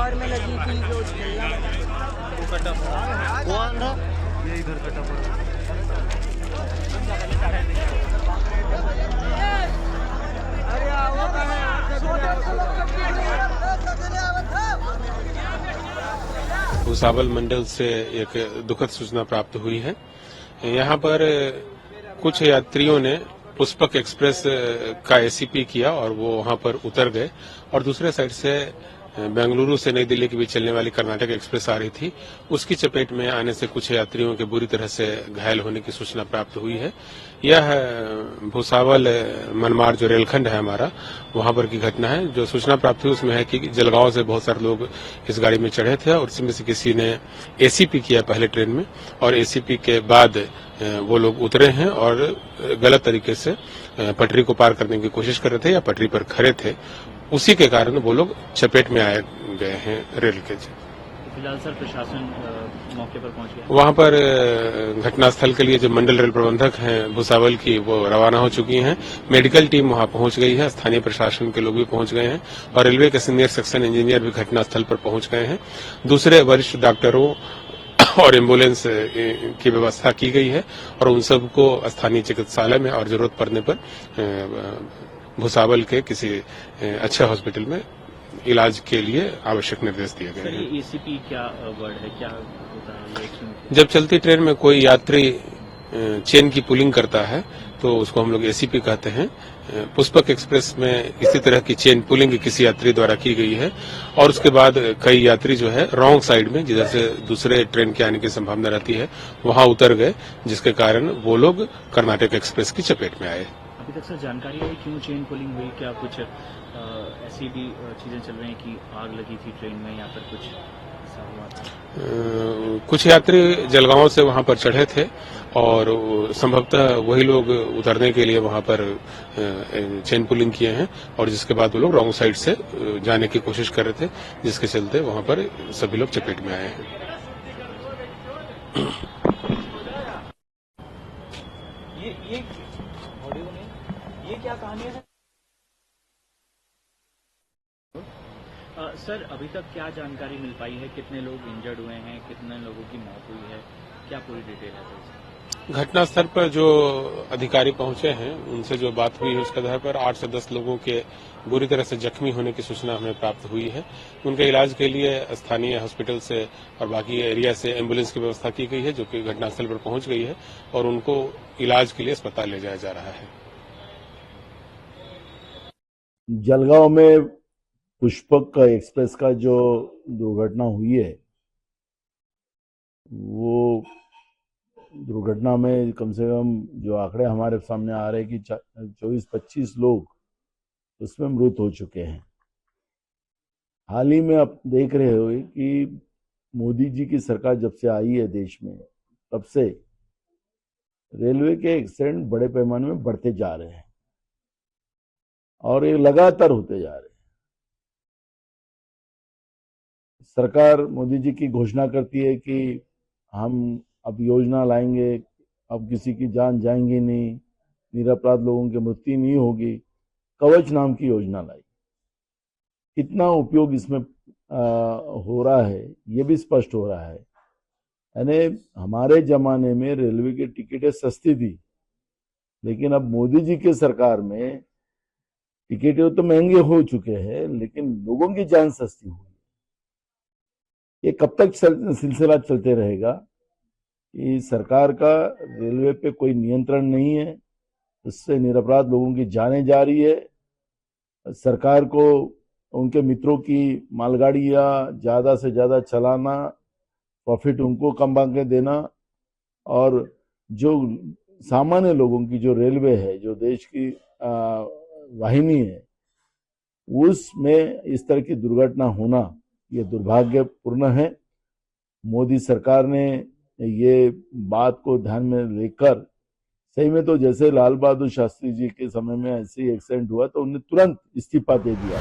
Car में लगी थी जो झेलना वो कटा पड़ा, वो आंधा ये इधर कटा पड़ा। भूसावल मंडल से एक दुखद सूचना प्राप्त हुई है। यहाँ पर कुछ यात्रियों ने पुष्पक एक्सप्रेस का एसीपी किया और वो वहां पर उतर गए और दूसरे साइड से बेंगलुरु से नई दिल्ली के बीच चलने वाली कर्नाटक एक्सप्रेस आ रही थी। उसकी चपेट में आने से कुछ यात्रियों के बुरी तरह से घायल होने की सूचना प्राप्त हुई है। यह भूसावल मनमाड़ जो रेलखंड है हमारा, वहां पर की घटना है। जो सूचना प्राप्त हुई उसमें है कि जलगांव से बहुत सारे लोग इस गाड़ी में चढ़े थे और इसमें से किसी ने एसीपी किया पहले ट्रेन में और एसीपी के बाद वो लोग उतरे हैं और गलत तरीके से पटरी को पार करने की कोशिश कर रहे थे या पटरी पर खड़े थे। उसी के कारण वो लोग चपेट में आए गए हैं रेल के। फिलहाल सर प्रशासन मौके पर पहुंच गया। वहां पर घटनास्थल के लिए जो मंडल रेल प्रबंधक हैं भूसावल की, वो रवाना हो चुकी हैं। मेडिकल टीम वहां पहुंच गई है, स्थानीय प्रशासन के लोग भी पहुंच गए हैं और रेलवे के सीनियर सेक्शन इंजीनियर भी घटनास्थल पर पहुंच गए हैं। दूसरे वरिष्ठ डॉक्टरों और एम्बुलेंस की व्यवस्था की गई है और उन सबको स्थानीय चिकित्सालय में और जरूरत पड़ने पर भूसावल के किसी अच्छे हॉस्पिटल में इलाज के लिए आवश्यक निर्देश दिए गए हैं। ये एसीपी क्या वर्ड है, क्या होता है ये? जब चलती ट्रेन में कोई यात्री चेन की पुलिंग करता है तो उसको हम लोग एसीपी कहते हैं। पुष्पक एक्सप्रेस में इसी तरह की चेन पुलिंग किसी यात्री द्वारा की गई है और उसके बाद कई यात्री जो है रॉन्ग साइड में, जिधर से दूसरे ट्रेन के आने की संभावना रहती है, वहां उतर गए, जिसके कारण वो लोग कर्नाटक एक्सप्रेस की चपेट में आए। अभी तक सर जानकारी है क्यों चेन पुलिंग हुई? क्या कुछ ऐसी भी चीजें चल रही हैं कि आग लगी थी ट्रेन में या फिर कुछ ऐसा हुआ था? कुछ यात्री जलगांव से वहां पर चढ़े थे और संभवतः वही लोग उतरने के लिए वहां पर चेन पुलिंग किए हैं और जिसके बाद वो लोग रॉन्ग साइड से जाने की कोशिश कर रहे थे, जिसके चलते वहां पर सभी लोग चपेट में आए हैं। ये क्या कहानी है सर? अभी तक क्या जानकारी मिल पाई है? कितने लोग इंजर्ड हुए हैं, कितने लोगों की मौत हुई है, क्या पूरी डिटेल है सर? घटनास्थल पर जो अधिकारी पहुंचे हैं उनसे जो बात हुई है उसके आधार पर 8 से 10 लोगों के बुरी तरह से जख्मी होने की सूचना हमें प्राप्त हुई है। उनके इलाज के लिए स्थानीय हॉस्पिटल से और बाकी एरिया से एम्बुलेंस की व्यवस्था की गई है, जो कि घटनास्थल पर पहुंच गई है और उनको इलाज के लिए अस्पताल ले जाया जा रहा है। जलगांव में पुष्पक एक्सप्रेस का जो दुर्घटना हुई है, वो दुर्घटना में कम से कम जो आंकड़े हमारे सामने आ रहे हैं कि 24-25 लोग उसमें मृत हो चुके हैं। हाल ही में आप देख रहे हो कि मोदी जी की सरकार जब से आई है देश में, तब से रेलवे के एक्सीडेंट बड़े पैमाने में बढ़ते जा रहे हैं और ये लगातार होते जा रहे हैं। सरकार मोदी जी की घोषणा करती है कि हम अब योजना लाएंगे, अब किसी की जान जाएंगी नहीं, निरपराध लोगों की मृत्यु नहीं होगी। कवच नाम की योजना लाई। कितना उपयोग इसमें हो रहा है ये भी स्पष्ट हो रहा है। यानी हमारे जमाने में रेलवे की टिकटें सस्ती थी, लेकिन अब मोदी जी की सरकार में टिकटें तो महंगे हो चुके हैं, लेकिन लोगों की जान सस्ती हुई। ये कब तक सिलसिला चलते रहेगा? कि सरकार का रेलवे पे कोई नियंत्रण नहीं है, उससे निरपराध लोगों की जानें जा रही है। सरकार को उनके मित्रों की मालगाड़ियां ज्यादा से ज्यादा चलाना, प्रॉफिट उनको कम के देना और जो सामान्य लोगों की जो रेलवे है, जो देश की वाहिनी है, उसमें इस तरह की दुर्घटना होना ये दुर्भाग्यपूर्ण है। मोदी सरकार ने ये बात को ध्यान में लेकर, सही में तो जैसे लाल बहादुर शास्त्री जी के समय में ऐसे ही एक्सीडेंट हुआ तो उन्हें तुरंत इस्तीफा दे दिया।